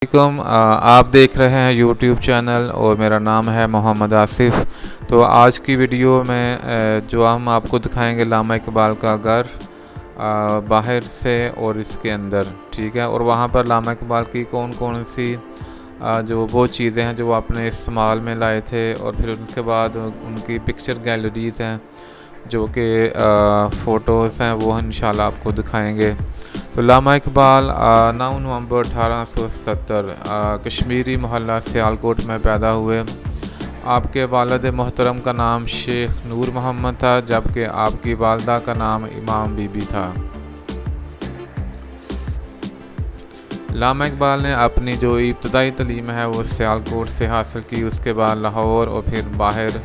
علیکم آپ دیکھ رہے ہیں یوٹیوب چینل اور میرا نام ہے محمد آصف۔ تو آج کی ویڈیو میں جو ہم آپ کو دکھائیں گے علامہ اقبال کا گھر باہر سے اور اس کے اندر، ٹھیک ہے، اور وہاں پر علامہ اقبال کی کون کون سی جو وہ چیزیں ہیں جو وہ اپنے استعمال میں لائے تھے، اور پھر اس کے بعد ان کی پکچر گیلریز ہیں جو کہ فوٹوز ہیں، وہ انشاءاللہ آپ کو دکھائیں گے۔ تو علامہ اقبال 9 نومبر 1877 کشمیری محلہ سیالکوٹ میں پیدا ہوئے۔ آپ کے والد محترم کا نام شیخ نور محمد تھا، جبکہ آپ کی والدہ کا نام امام بی بی تھا۔ علامہ اقبال نے اپنی جو ابتدائی تعلیم ہے وہ سیالکوٹ سے حاصل کی، اس کے بعد لاہور اور پھر باہر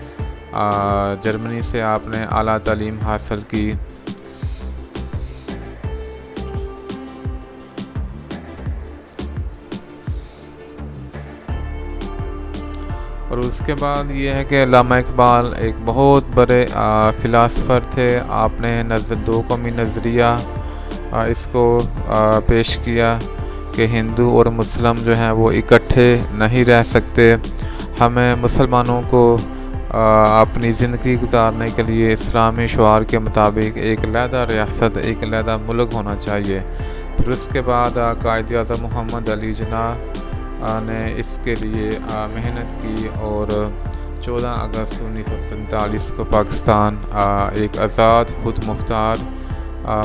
جرمنی سے آپ نے اعلیٰ تعلیم حاصل کی۔ اور اس کے بعد یہ ہے کہ علامہ اقبال ایک بہت بڑے فلاسفر تھے۔ آپ نے دو قومی نظریہ اس کو پیش کیا کہ ہندو اور مسلم جو ہیں وہ اکٹھے نہیں رہ سکتے، ہمیں مسلمانوں کو اپنی زندگی گزارنے کے لیے اسلامی شعار کے مطابق ایک علیحدہ ریاست، ایک علیحدہ ملک ہونا چاہیے۔ پھر اس کے بعد قائد اعظم محمد علی جناح نے اس کے لیے محنت کی، اور 14 اگست 1947 کو پاکستان ایک آزاد خود مختار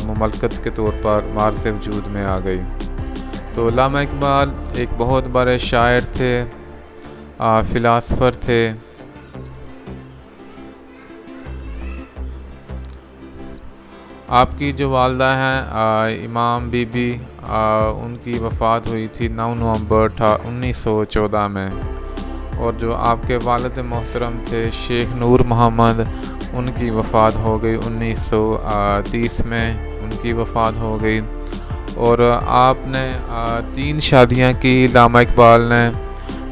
مملکت کے طور پر معرض وجود میں آ گئی۔ تو علامہ اقبال ایک بہت بڑے شاعر تھے، فلاسفر تھے۔ آپ کی جو والدہ ہیں امام بی بی، ان کی وفات ہوئی تھی 9 نومبر 1914 میں، اور جو آپ کے والد محترم تھے شیخ نور محمد، ان کی وفات ہو گئی 1930 میں، ان کی وفات ہو گئی۔ اور آپ نے 3 شادیاں کی علامہ اقبال نے۔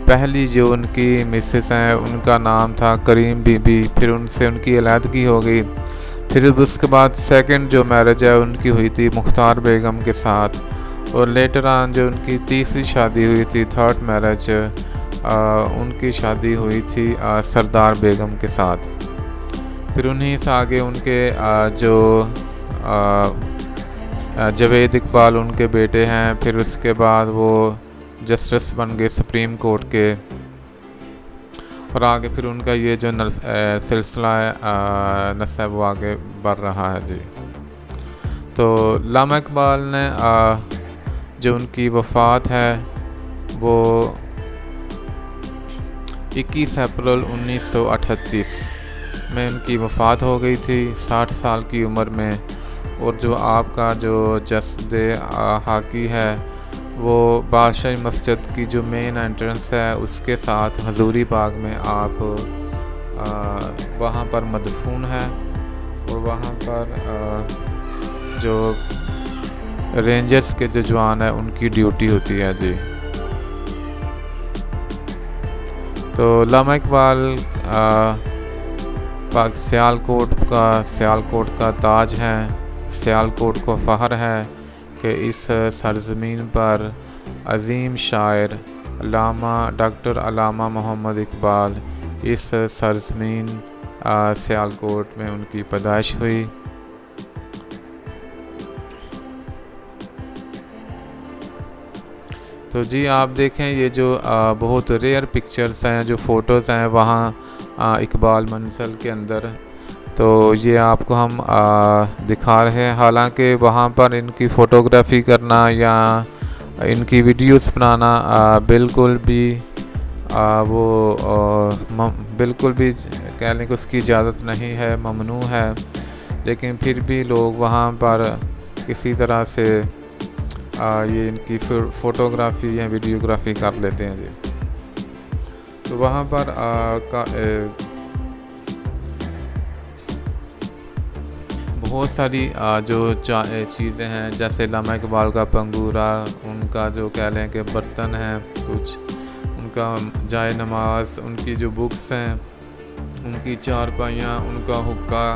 پہلی جو ان کی مسز ہیں ان کا نام تھا کریم بی بی، پھر ان سے ان کی علیحدگی ہو گئی۔ پھر اس کے بعد سیکنڈ جو میرج ہے ان کی ہوئی تھی مختار بیگم کے ساتھ، اور لیٹر آن جو ان کی تیسری شادی ہوئی تھی، تھرڈ میرج، ان کی شادی ہوئی تھی سردار بیگم کے ساتھ۔ پھر انہیں سے آگے ان کے جو جاوید اقبال ان کے بیٹے ہیں، پھر اس کے بعد وہ جسٹس بن گئے سپریم کورٹ کے، اور آگے پھر ان کا یہ جو سلسلہ نسب وہ آگے بڑھ رہا ہے جی۔ تو علامہ اقبال نے جو ان کی وفات ہے وہ 21 اپریل 1938 میں ان کی وفات ہو گئی تھی 60 سال کی عمر میں۔ اور جو آپ کا جو جسد حاکی ہے وہ بادشاہی مسجد کی جو مین انٹرنس ہے اس کے ساتھ حضوری باغ میں آپ وہاں پر مدفون ہے، اور وہاں پر جو رینجرز کے جو جوان ہیں ان کی ڈیوٹی ہوتی ہے جی۔ تو علامہ اقبال سیالکوٹ کا تاج ہیں، سیالکوٹ کو فخر ہے کہ اس سرزمین پر عظیم شاعر علامہ ڈاکٹر علامہ محمد اقبال، اس سرزمین سیالکوٹ میں ان کی پیدائش ہوئی۔ تو جی آپ دیکھیں یہ جو بہت ریئر پکچرز ہیں، جو فوٹوز ہیں وہاں اقبال منزل کے اندر، تو یہ آپ کو ہم دکھا رہے ہیں۔ حالانکہ وہاں پر ان کی فوٹوگرافی کرنا یا ان کی ویڈیوز بنانا بالکل بھی بالکل بھی کہہ لیں کہ اس کی اجازت نہیں ہے، ممنوع ہے، لیکن پھر بھی لوگ وہاں پر کسی طرح سے یہ ان کی فوٹوگرافی یا ویڈیوگرافی کر لیتے ہیں جی۔ تو وہاں پر بہت ساری جو چیزیں ہیں، جیسے علامہ اقبال کا پنگورا، ان کا جو کہہ لیں کہ برتن ہیں کچھ، ان کا جائے نماز، ان کی جو بکس ہیں، ان کی چارپائیاں، ان کا حقہ،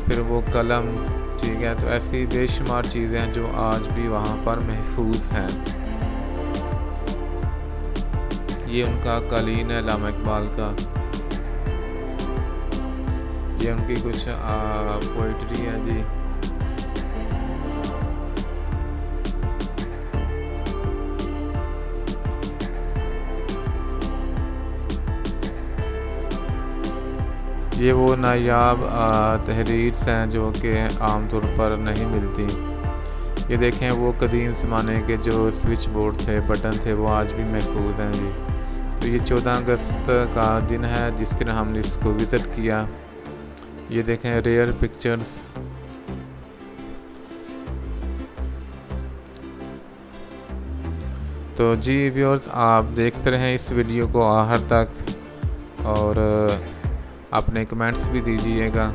پھر وہ قلم، ٹھیک ہے۔ تو ایسی بے شمار چیزیں ہیں جو آج بھی وہاں پر محفوظ ہیں۔ یہ ان کا قالین ہے علامہ اقبال کا. یہ ان کی کچھ پوئٹری ہے جی. یہ وہ نایاب تحریر ہیں جو کہ عام طور پر نہیں ملتی. یہ دیکھیں وہ قدیم زمانے کے جو سوئچ بورڈ تھے، بٹن تھے، وہ آج بھی محفوظ ہیں جی. تو یہ 14 اگست کا دن ہے جس دن ہم نے اس کو وزٹ کیا. یہ دیکھیں ریئر پکچرز. تو جی ویورز، آپ دیکھتے رہیں اس ویڈیو کو آخر تک اور اپنے کمنٹس بھی دیجیے گا.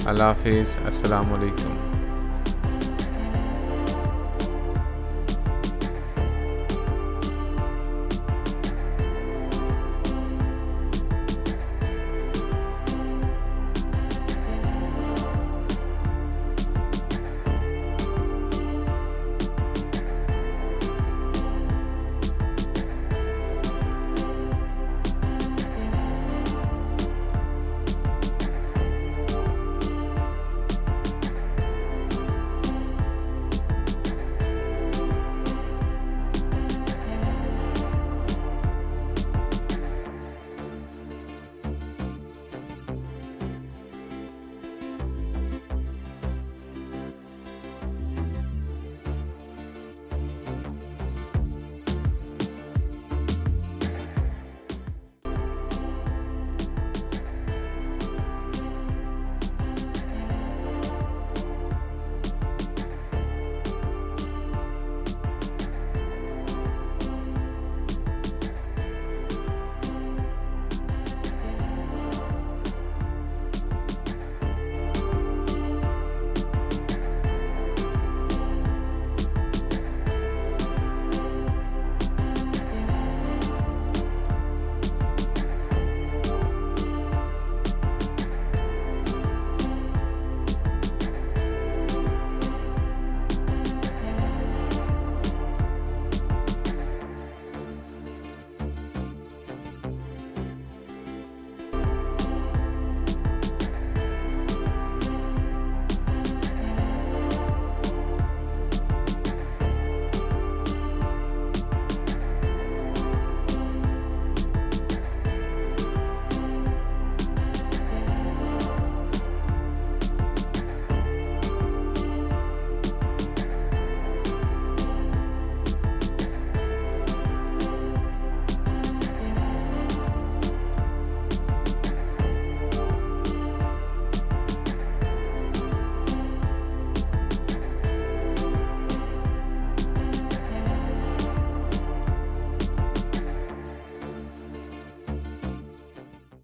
اللہ حافظ. السلام علیکم.